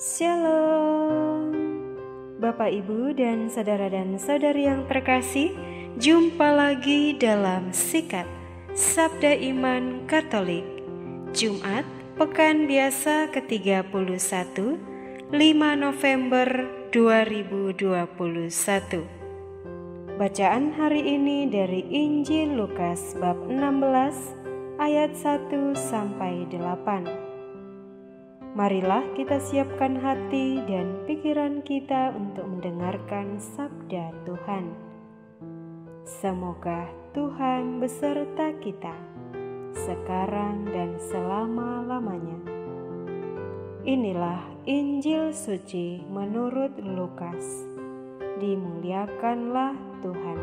Shalom, Bapak, Ibu, dan saudara-saudari yang terkasih. Jumpa lagi dalam Sikat Sabda Iman Katolik, Jumat Pekan Biasa ke-31, 5 November 2021. Bacaan hari ini dari Injil Lukas bab 16 ayat 1-8. Marilah kita siapkan hati dan pikiran kita untuk mendengarkan sabda Tuhan. Semoga Tuhan beserta kita, sekarang dan selama-lamanya. Inilah Injil suci menurut Lukas. Dimuliakanlah Tuhan.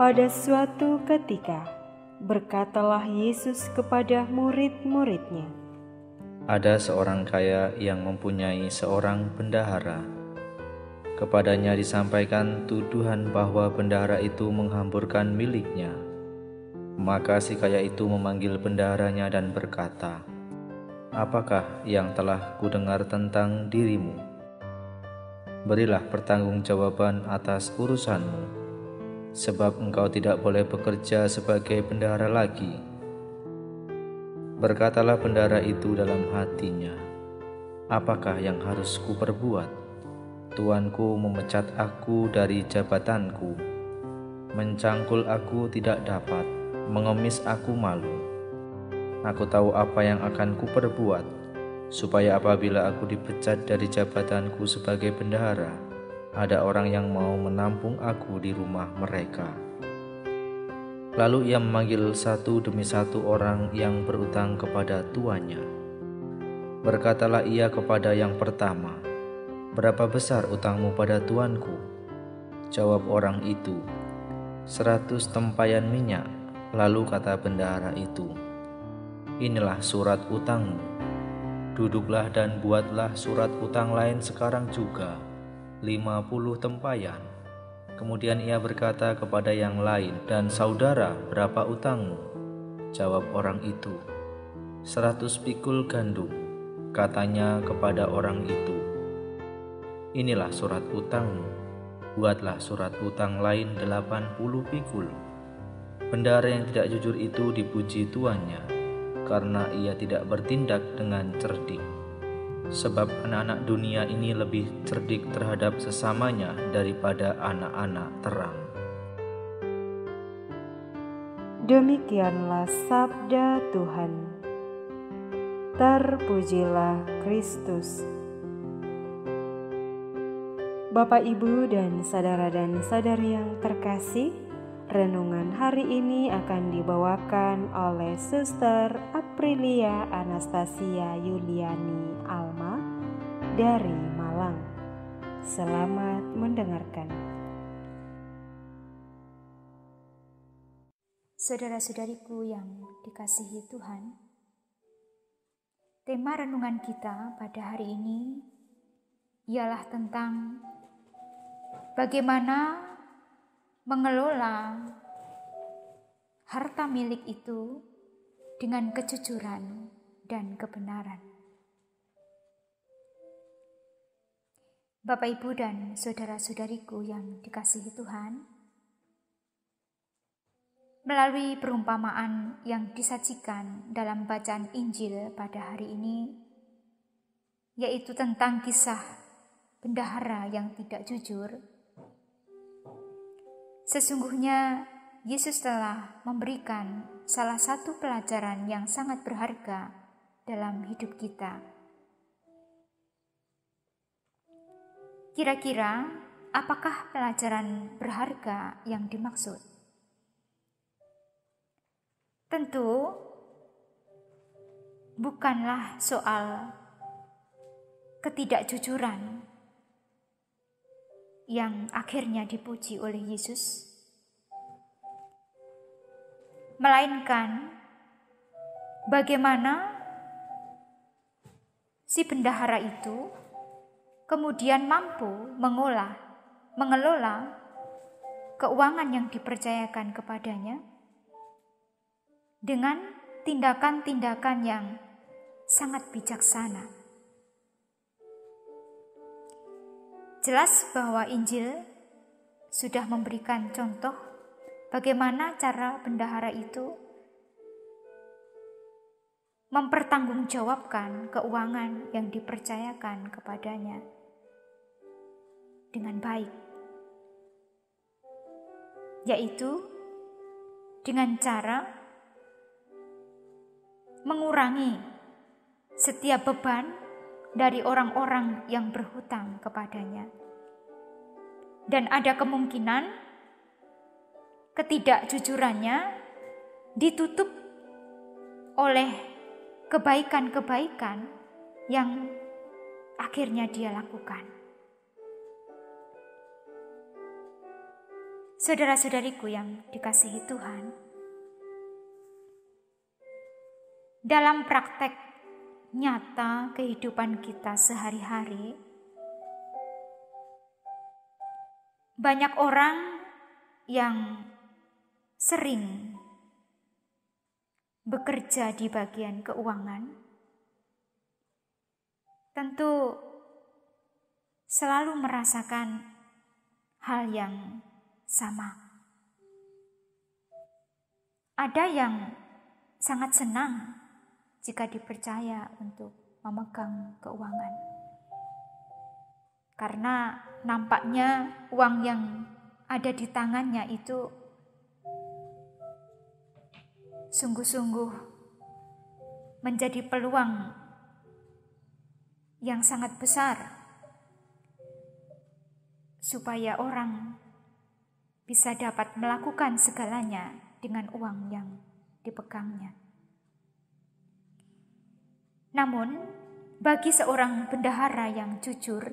Pada suatu ketika, berkatalah Yesus kepada murid-muridnya, ada seorang kaya yang mempunyai seorang bendahara. Kepadanya disampaikan tuduhan bahwa bendahara itu menghamburkan miliknya. Maka si kaya itu memanggil bendaharanya dan berkata, "Apakah yang telah kudengar tentang dirimu? Berilah pertanggungjawaban atas urusanmu, sebab engkau tidak boleh bekerja sebagai bendahara lagi." Berkatalah bendahara itu dalam hatinya, "Apakah yang harus kuperbuat? Tuanku memecat aku dari jabatanku, mencangkul aku tidak dapat, mengemis aku malu. Aku tahu apa yang akan kuperbuat, supaya apabila aku dipecat dari jabatanku sebagai bendahara, ada orang yang mau menampung aku di rumah mereka." Lalu ia memanggil satu demi satu orang yang berutang kepada tuannya. Berkatalah ia kepada yang pertama, "Berapa besar utangmu pada tuanku?" Jawab orang itu, 100 tempayan minyak. Lalu kata bendahara itu, "Inilah surat utangmu. Duduklah dan buatlah surat utang lain sekarang juga, 50 tempayan. Kemudian ia berkata kepada yang lain, "Dan saudara, berapa utangmu?" Jawab orang itu, 100 pikul gandum. Katanya kepada orang itu, "Inilah surat utangmu. Buatlah surat utang lain 80 pikul." Bendahara yang tidak jujur itu dipuji tuannya, karena ia tidak bertindak dengan cerdik. Sebab anak-anak dunia ini lebih cerdik terhadap sesamanya daripada anak-anak terang. Demikianlah sabda Tuhan. Terpujilah Kristus. Bapak, Ibu, dan saudara-saudari yang terkasih, renungan hari ini akan dibawakan oleh Suster Aprilia Anastasia Yuliani Alma dari Malang. Selamat mendengarkan. Saudara-saudariku yang dikasihi Tuhan, tema renungan kita pada hari ini ialah tentang bagaimana mengelola harta milik itu dengan kejujuran dan kebenaran. Bapak, Ibu, dan saudara-saudariku yang dikasihi Tuhan, melalui perumpamaan yang disajikan dalam bacaan Injil pada hari ini, yaitu tentang kisah bendahara yang tidak jujur, sesungguhnya Yesus telah memberikan salah satu pelajaran yang sangat berharga dalam hidup kita. Kira-kira apakah pelajaran berharga yang dimaksud? Tentu bukanlah soal ketidakjujuran yang akhirnya dipuji oleh Yesus, melainkan bagaimana si bendahara itu kemudian mampu mengelola keuangan yang dipercayakan kepadanya dengan tindakan-tindakan yang sangat bijaksana. Jelas bahwa Injil sudah memberikan contoh bagaimana cara bendahara itu mempertanggungjawabkan keuangan yang dipercayakan kepadanya dengan baik, yaitu dengan cara mengurangi setiap beban dari orang-orang yang berhutang kepadanya. Dan ada kemungkinan ketidakjujurannya ditutup oleh kebaikan-kebaikan yang akhirnya dia lakukan. Saudara-saudariku yang dikasihi Tuhan, dalam praktek nyata kehidupan kita sehari-hari, banyak orang yang sering bekerja di bagian keuangan tentu selalu merasakan hal yang sama. Ada yang sangat senang jika dipercaya untuk memegang keuangan, karena nampaknya uang yang ada di tangannya itu sungguh-sungguh menjadi peluang yang sangat besar supaya orang bisa dapat melakukan segalanya dengan uang yang dipegangnya. Namun, bagi seorang bendahara yang jujur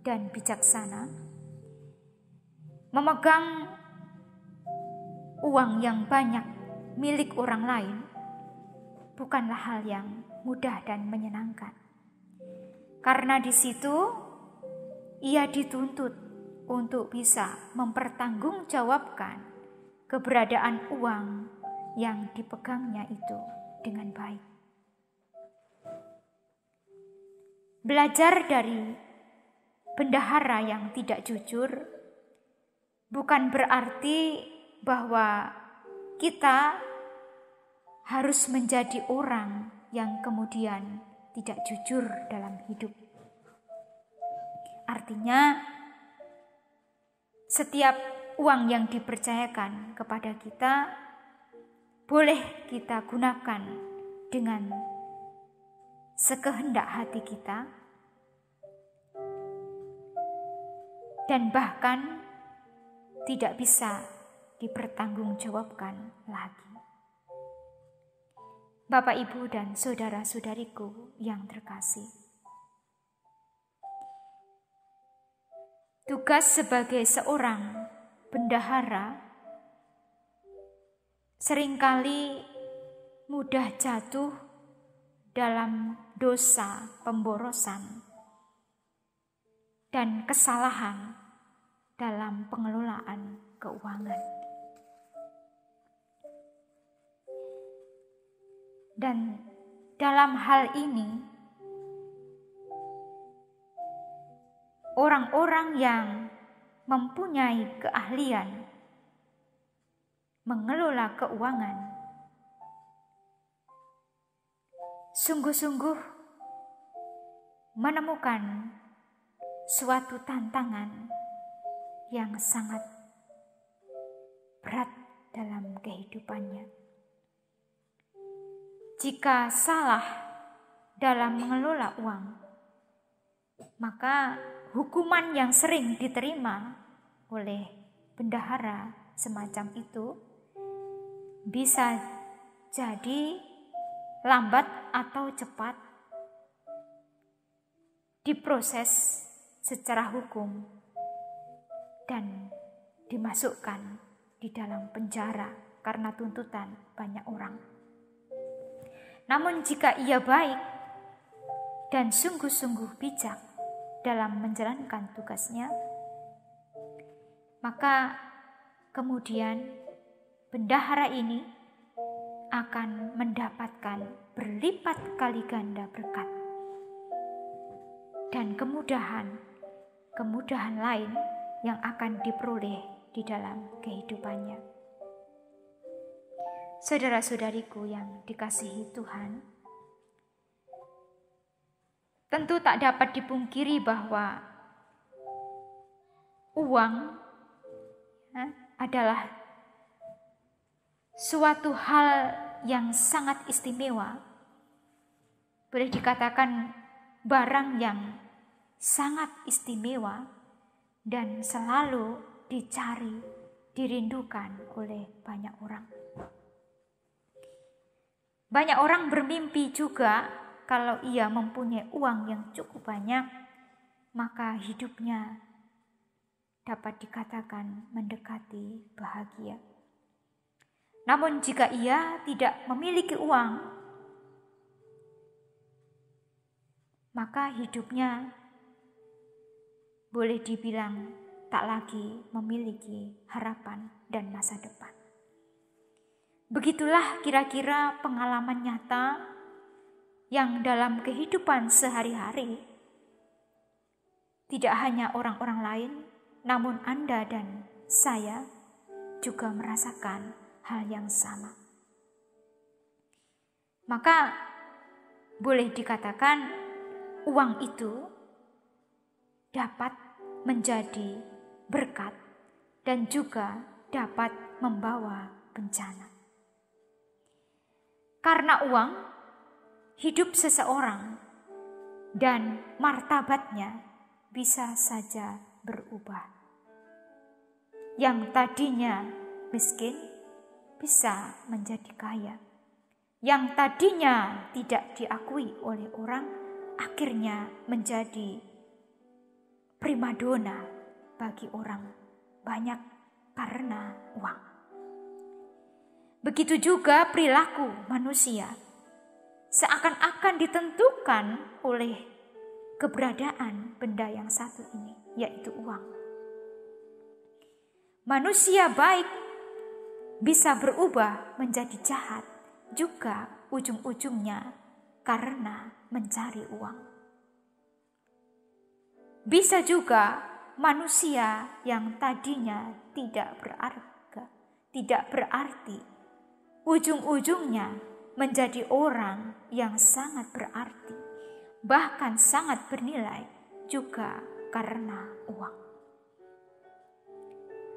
dan bijaksana, memegang uang yang banyak milik orang lain bukanlah hal yang mudah dan menyenangkan. Karena di situ ia dituntut untuk bisa mempertanggungjawabkan keberadaan uang yang dipegangnya itu dengan baik. Belajar dari bendahara yang tidak jujur bukan berarti bahwa kita harus menjadi orang yang kemudian tidak jujur dalam hidup. Artinya, setiap uang yang dipercayakan kepada kita boleh kita gunakan dengan sekehendak hati kita, dan bahkan tidak bisa dipertanggungjawabkan lagi. Bapak, Ibu, dan saudara-saudariku yang terkasih, tugas sebagai seorang bendahara seringkali mudah jatuh dalam dosa pemborosan dan kesalahan dalam pengelolaan keuangan. Dan dalam hal ini, orang-orang yang mempunyai keahlian mengelola keuangan sungguh-sungguh menemukan suatu tantangan yang sangat berat dalam kehidupannya. Jika salah dalam mengelola uang, maka hukuman yang sering diterima oleh bendahara semacam itu bisa jadi lambat atau cepat diproses secara hukum dan dimasukkan di dalam penjara karena tuntutan banyak orang. Namun jika ia baik dan sungguh-sungguh bijak dalam menjalankan tugasnya, maka kemudian bendahara ini akan akan mendapatkan berlipat kali ganda berkat dan kemudahan lain yang akan diperoleh di dalam kehidupannya. Saudara-saudariku yang dikasihi Tuhan, tentu tak dapat dipungkiri bahwa uang adalah suatu hal yang sangat istimewa. Boleh dikatakan barang yang sangat istimewa dan selalu dicari, dirindukan oleh banyak orang. Banyak orang bermimpi juga kalau ia mempunyai uang yang cukup banyak, maka hidupnya dapat dikatakan mendekati bahagia. Namun jika ia tidak memiliki uang, maka hidupnya boleh dibilang tak lagi memiliki harapan dan masa depan. Begitulah kira-kira pengalaman nyata yang dalam kehidupan sehari-hari tidak hanya orang-orang lain, namun Anda dan saya juga merasakan hal yang sama. Maka boleh dikatakan uang itu dapat menjadi berkat dan juga dapat membawa bencana. Karena uang, hidup seseorang dan martabatnya bisa saja berubah. Yang tadinya miskin bisa menjadi kaya. Yang tadinya tidak diakui oleh orang akhirnya menjadi primadona bagi orang banyak karena uang. Begitu juga perilaku manusia seakan-akan ditentukan oleh keberadaan benda yang satu ini, yaitu uang. Manusia baik bisa berubah menjadi jahat juga ujung-ujungnya karena mencari uang. Bisa juga manusia yang tadinya tidak berharga, tidak berarti, ujung-ujungnya menjadi orang yang sangat berarti, bahkan sangat bernilai juga karena uang.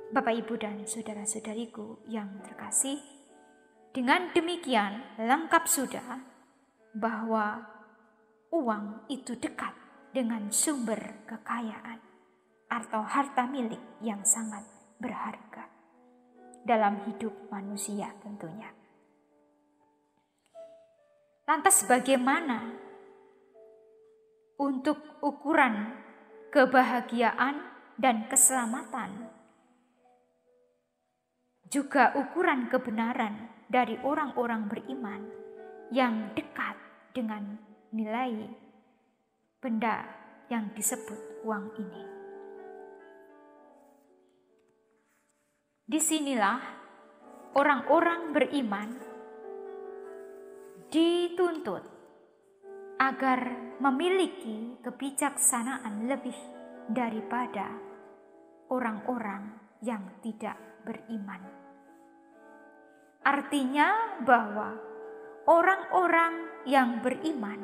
Bapak, Ibu, dan saudara-saudariku yang terkasih, dengan demikian lengkap sudah bahwa uang itu dekat dengan sumber kekayaan atau harta milik yang sangat berharga dalam hidup manusia tentunya. Lantas bagaimana untuk ukuran kebahagiaan dan keselamatan, juga ukuran kebenaran dari orang-orang beriman yang dekat dengan nilai benda yang disebut uang ini? Disinilah orang-orang beriman dituntut agar memiliki kebijaksanaan lebih daripada orang-orang yang tidak beriman. Artinya bahwa orang-orang yang beriman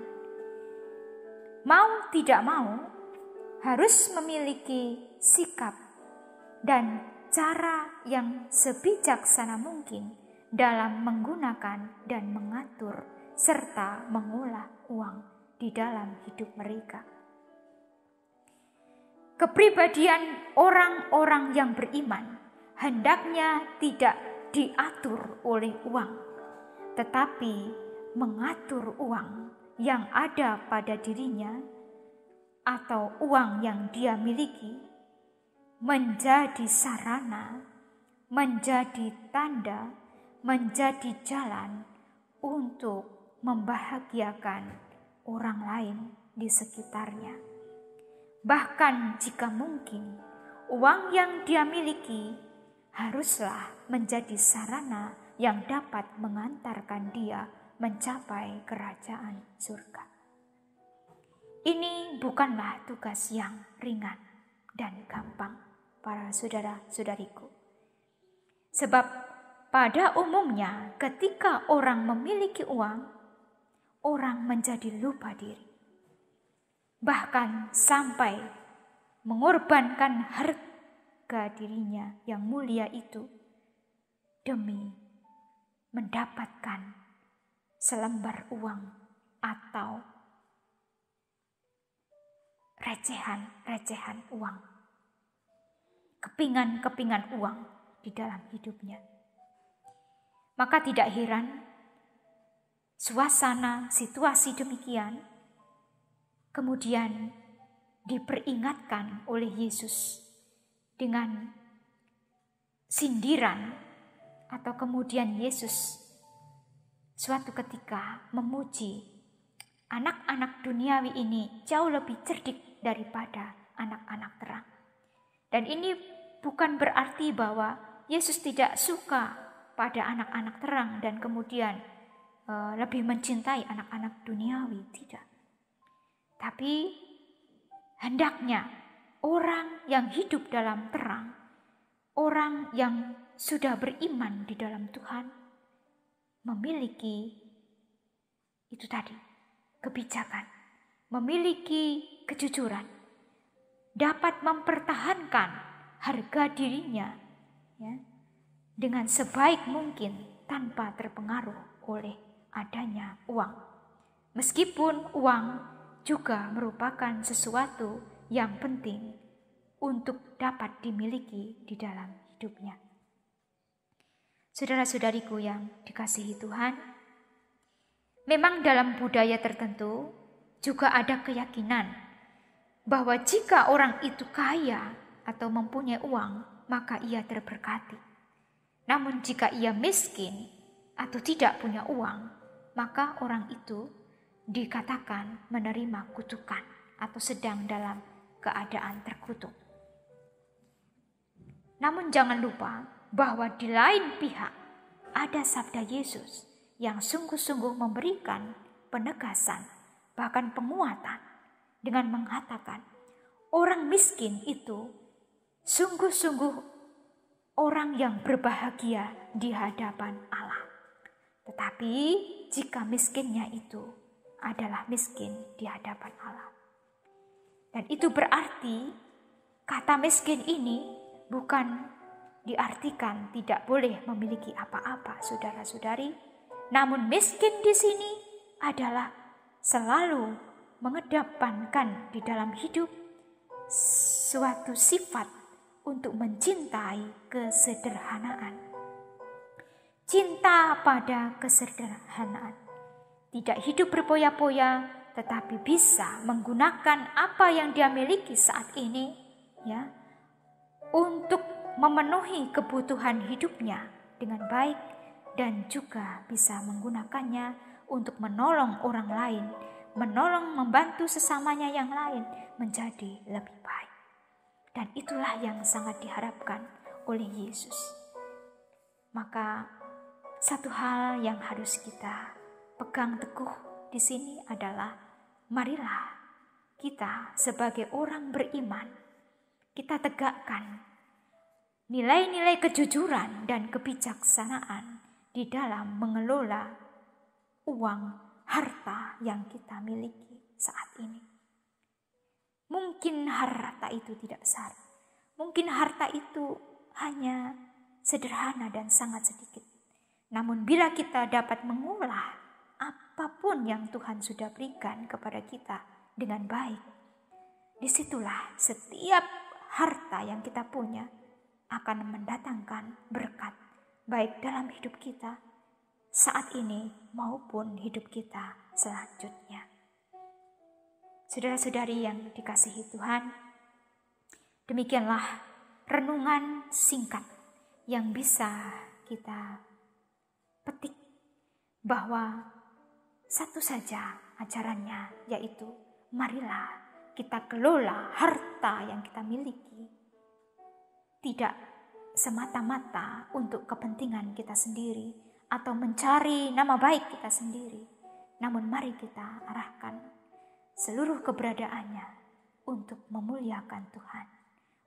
mau tidak mau harus memiliki sikap dan cara yang sebijaksana mungkin dalam menggunakan dan mengatur serta mengolah uang di dalam hidup mereka. Kepribadian orang-orang yang beriman hendaknya tidak diatur oleh uang, tetapi mengatur uang yang ada pada dirinya atau uang yang dia miliki menjadi sarana, menjadi tanda, menjadi jalan untuk membahagiakan orang lain di sekitarnya. Bahkan jika mungkin, uang yang dia miliki haruslah menjadi sarana yang dapat mengantarkan dia mencapai kerajaan surga. Ini bukanlah tugas yang ringan dan gampang, para saudara-saudariku. Sebab pada umumnya ketika orang memiliki uang, orang menjadi lupa diri. Bahkan sampai mengorbankan harga dirinya yang mulia itu demi mendapatkan selembar uang atau recehan uang, kepingan uang di dalam hidupnya. Maka tidak heran suasana situasi demikian kemudian diperingatkan oleh Yesus dengan sindiran, atau kemudian Yesus suatu ketika memuji anak-anak duniawi ini jauh lebih cerdik daripada anak-anak terang. Dan ini bukan berarti bahwa Yesus tidak suka pada anak-anak terang dan kemudian lebih mencintai anak-anak duniawi, tidak. Tapi hendaknya orang yang hidup dalam terang, orang yang sudah beriman di dalam Tuhan, memiliki itu tadi, kebijakan, memiliki kejujuran, dapat mempertahankan harga dirinya ya, dengan sebaik mungkin tanpa terpengaruh oleh adanya uang. Meskipun uang juga merupakan sesuatu yang penting untuk dapat dimiliki di dalam hidupnya. Saudara-saudariku yang dikasihi Tuhan, memang dalam budaya tertentu juga ada keyakinan bahwa jika orang itu kaya atau mempunyai uang, maka ia terberkati. Namun jika ia miskin atau tidak punya uang, maka orang itu dikatakan menerima kutukan atau sedang dalam keadaan terkutuk. Namun jangan lupa bahwa di lain pihak ada sabda Yesus yang sungguh-sungguh memberikan penegasan, bahkan penguatan dengan mengatakan orang miskin itu sungguh-sungguh orang yang berbahagia di hadapan Allah. Tetapi jika miskinnya itu adalah miskin di hadapan Allah. Dan itu berarti kata miskin ini bukan diartikan tidak boleh memiliki apa-apa, saudara-saudari. Namun miskin di sini adalah selalu mengedepankan di dalam hidup suatu sifat untuk mencintai kesederhanaan. Cinta pada kesederhanaan. Tidak hidup berpoya-poya, tetapi bisa menggunakan apa yang dia miliki saat ini ya untuk memenuhi kebutuhan hidupnya dengan baik dan juga bisa menggunakannya untuk menolong orang lain, menolong membantu sesamanya yang lain menjadi lebih baik. Dan itulah yang sangat diharapkan oleh Yesus. Maka satu hal yang harus kita pegang teguh di sini adalah marilah kita sebagai orang beriman, kita tegakkan nilai-nilai kejujuran dan kebijaksanaan di dalam mengelola uang, harta yang kita miliki saat ini. Mungkin harta itu tidak besar, mungkin harta itu hanya sederhana dan sangat sedikit. Namun bila kita dapat mengolah apapun yang Tuhan sudah berikan kepada kita dengan baik, disitulah setiap harta yang kita punya akan mendatangkan berkat baik dalam hidup kita saat ini maupun hidup kita selanjutnya. Saudara-saudari yang dikasihi Tuhan, demikianlah renungan singkat yang bisa kita petik bahwa satu saja ajarannya, yaitu marilah kita kelola harta yang kita miliki tidak semata-mata untuk kepentingan kita sendiri atau mencari nama baik kita sendiri. Namun mari kita arahkan seluruh keberadaannya untuk memuliakan Tuhan,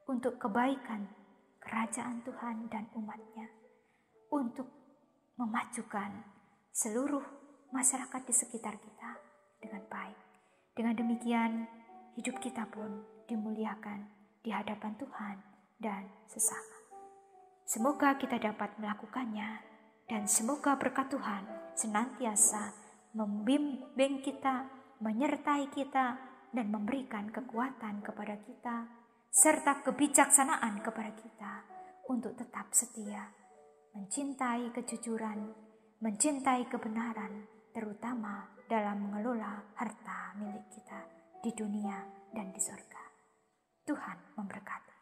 untuk kebaikan kerajaan Tuhan dan umatnya, untuk memajukan seluruh masyarakat di sekitar kita dengan baik. Dengan demikian, hidup kita pun dimuliakan di hadapan Tuhan dan sesama. Semoga kita dapat melakukannya dan semoga berkat Tuhan senantiasa membimbing kita, menyertai kita, dan memberikan kekuatan kepada kita, serta kebijaksanaan kepada kita untuk tetap setia, mencintai kejujuran, mencintai kebenaran, terutama dalam mengelola harta milik kita di dunia dan di surga. Tuhan memberkati.